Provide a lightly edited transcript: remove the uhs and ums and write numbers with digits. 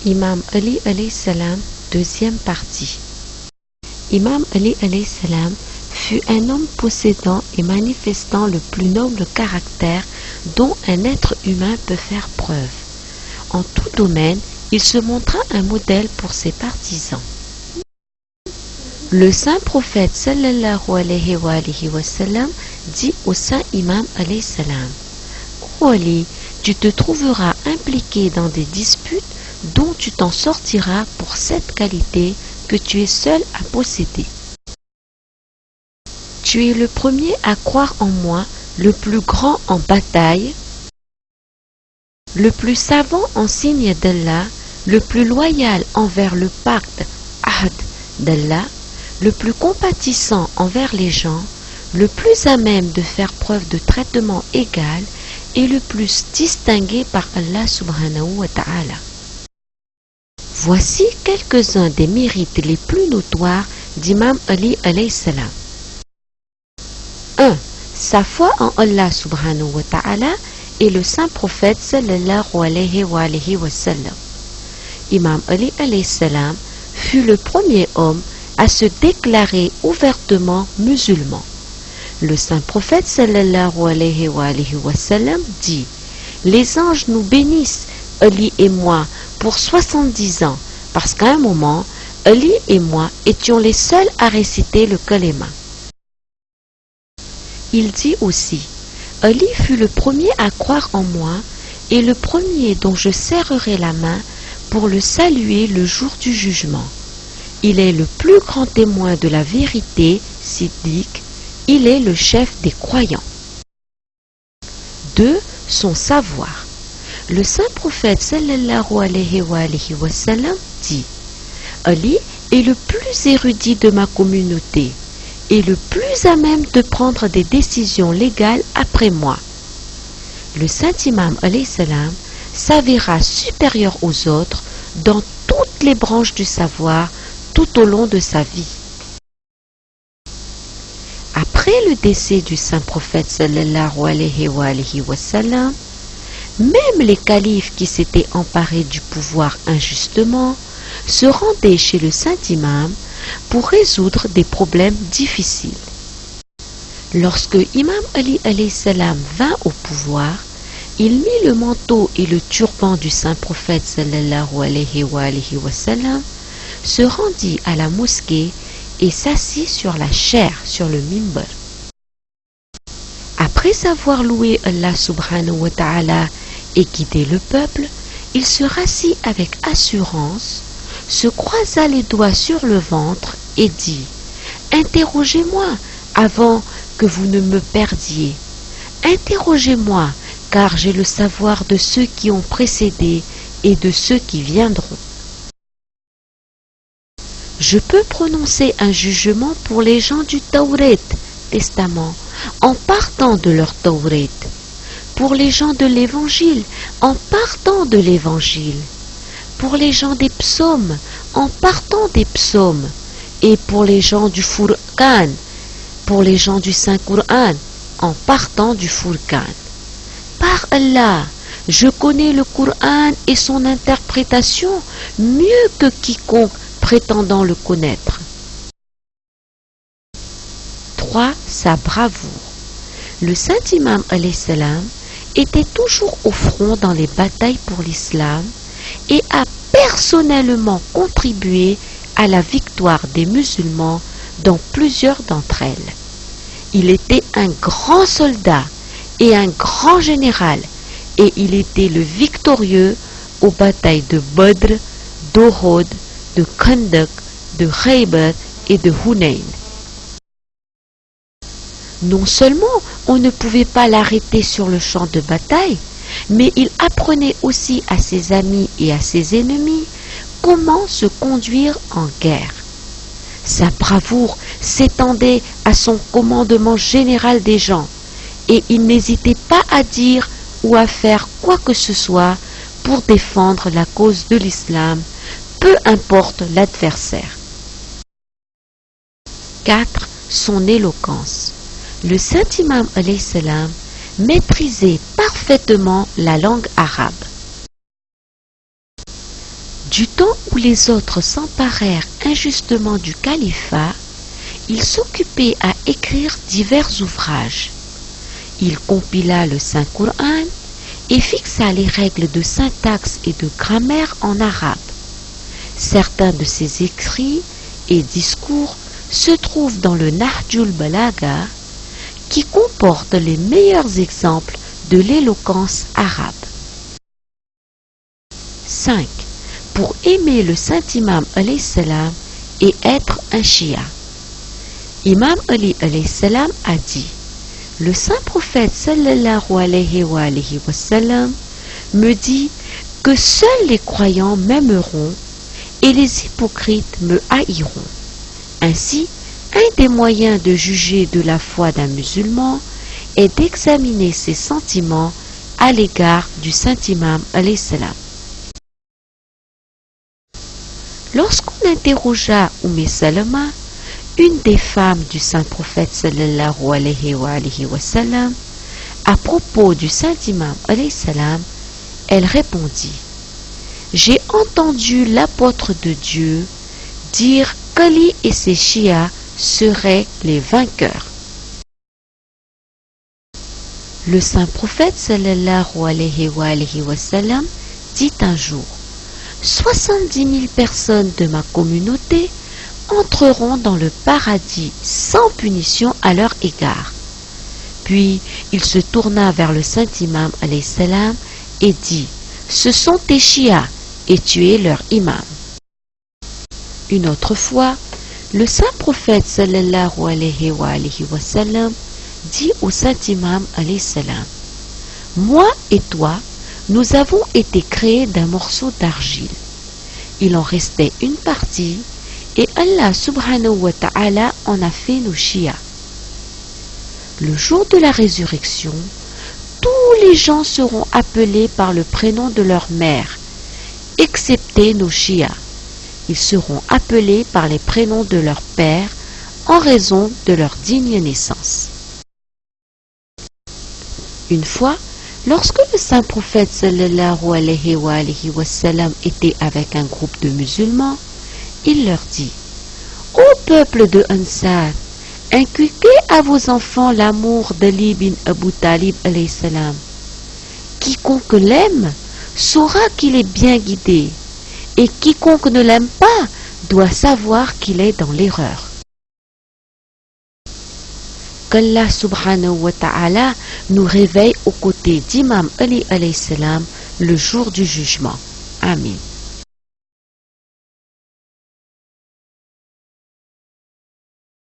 Imam Ali alayhi salam, deuxième partie. Imam Ali alayhi salam fut un homme possédant et manifestant le plus noble caractère dont un être humain peut faire preuve. En tout domaine, il se montra un modèle pour ses partisans. Le saint prophète sallallahu alayhi wa sallam dit au saint imam alayhi salam: Ô Ali, tu te trouveras impliqué dans des disputes dont tu t'en sortiras pour cette qualité que tu es seul à posséder. Tu es le premier à croire en moi, le plus grand en bataille, le plus savant en signe d'Allah, le plus loyal envers le pacte Ahd d'Allah, le plus compatissant envers les gens, le plus à même de faire preuve de traitement égal et le plus distingué par Allah subhanahu wa ta'ala. Voici quelques-uns des mérites les plus notoires d'Imam Ali alayhi salam. 1. Sa foi en Allah subhanahu wa ta'ala et le saint prophète sallallahu alayhi wa sallam. Imam Ali alayhi salam fut le premier homme à se déclarer ouvertement musulman. Le saint prophète sallallahu alayhi wa sallam dit: Les anges nous bénissent, Ali et moi, pour 70 ans, parce qu'à un moment, Ali et moi étions les seuls à réciter le kalima. Il dit aussi: Ali fut le premier à croire en moi et le premier dont je serrerai la main pour le saluer le jour du jugement. Il est le plus grand témoin de la vérité, Siddiq, il est le chef des croyants. 2. Son savoir. Le saint prophète sallallahu alayhi wa sallam dit: Ali est le plus érudit de ma communauté et le plus à même de prendre des décisions légales après moi. Le saint imam alayhi salam s'avéra supérieur aux autres dans toutes les branches du savoir tout au long de sa vie. Après le décès du saint prophète sallallahu alayhi wa sallam, même les califes qui s'étaient emparés du pouvoir injustement se rendaient chez le saint imam pour résoudre des problèmes difficiles. Lorsque Imam Ali alayhi salam vint au pouvoir, il mit le manteau et le turban du saint prophète sallallahu alayhi wa sallam, se rendit à la mosquée et s'assit sur la chaire sur le mimbar. Après avoir loué Allah subhanahu wa ta'ala et guidé le peuple, il se rassit avec assurance, se croisa les doigts sur le ventre et dit: Interrogez-moi avant que vous ne me perdiez. Interrogez-moi, car j'ai le savoir de ceux qui ont précédé et de ceux qui viendront. Je peux prononcer un jugement pour les gens du Tawrat, Testament, en partant de leur Tawrat, pour les gens de l'Évangile, en partant de l'Évangile, pour les gens des psaumes, en partant des psaumes, et pour les gens du Furqan, pour les gens du Saint-Coran, en partant du Furqan. Par Allah, je connais le Coran et son interprétation mieux que quiconque prétendant le connaître. 3. Sa bravoure. Le saint imam alayhi salam était toujours au front dans les batailles pour l'islam et a personnellement contribué à la victoire des musulmans dans plusieurs d'entre elles. Il était un grand soldat et un grand général et il était le victorieux aux batailles de Badr, d'Uhud, de Khandaq, de Khaybar et de Hunayn. Non seulement on ne pouvait pas l'arrêter sur le champ de bataille, mais il apprenait aussi à ses amis et à ses ennemis comment se conduire en guerre. Sa bravoure s'étendait à son commandement général des gens, et il n'hésitait pas à dire ou à faire quoi que ce soit pour défendre la cause de l'islam, peu importe l'adversaire. 4. Son éloquence. Le saint imam alayhi salam maîtrisait parfaitement la langue arabe. Du temps où les autres s'emparèrent injustement du califat, il s'occupait à écrire divers ouvrages. Il compila le Saint-Coran et fixa les règles de syntaxe et de grammaire en arabe. Certains de ses écrits et discours se trouvent dans le Nahjul Balaga, qui comporte les meilleurs exemples de l'éloquence arabe. 5. Pour aimer le Saint-Imam alayhi salam et être un Shia. Imam Ali alayhi salam a dit: le saint prophète sallallahu alayhi wa sallam me dit que seuls les croyants m'aimeront et les hypocrites me haïront. Ainsi, un des moyens de juger de la foi d'un musulman est d'examiner ses sentiments à l'égard du Saint-Imam alayhi salam. Lorsqu'on interrogea Salama, une des femmes du saint prophète sallallahu alayhi wa sallam, à propos du Saint-Imam alayhi salam, elle répondit: j'ai entendu l'apôtre de Dieu dire qu'Ali et ses chiites seraient les vainqueurs. Le saint prophète sallallahu alayhi wa sallam dit un jour: 70 000 personnes de ma communauté entreront dans le paradis sans punition à leur égard. Puis il se tourna vers le Saint-Imam alayhi salam et dit: ce sont tes chiites et tu es leur imam. Une autre fois, le saint prophète sallallahu alayhi wa sallam dit au Saint-Imam alayhi salam: moi et toi, nous avons été créés d'un morceau d'argile. Il en restait une partie et Allah subhanahu wa ta'ala en a fait nos chiites. Le jour de la résurrection, tous les gens seront appelés par le prénom de leur mère, excepté nos chiites. Ils seront appelés par les prénoms de leur père en raison de leur digne naissance. Une fois, lorsque le saint prophète sallallahu alayhi wa sallam était avec un groupe de musulmans, il leur dit: ô peuple de Ansar, inculquez à vos enfants l'amour d'Ali bin Abu Talib alayhi salam. Quiconque l'aime saura qu'il est bien guidé, et quiconque ne l'aime pas doit savoir qu'il est dans l'erreur. Qu'Allah subhanahu wa ta'ala nous réveille aux côtés d'Imam Ali alayhi salam le jour du jugement. Amin.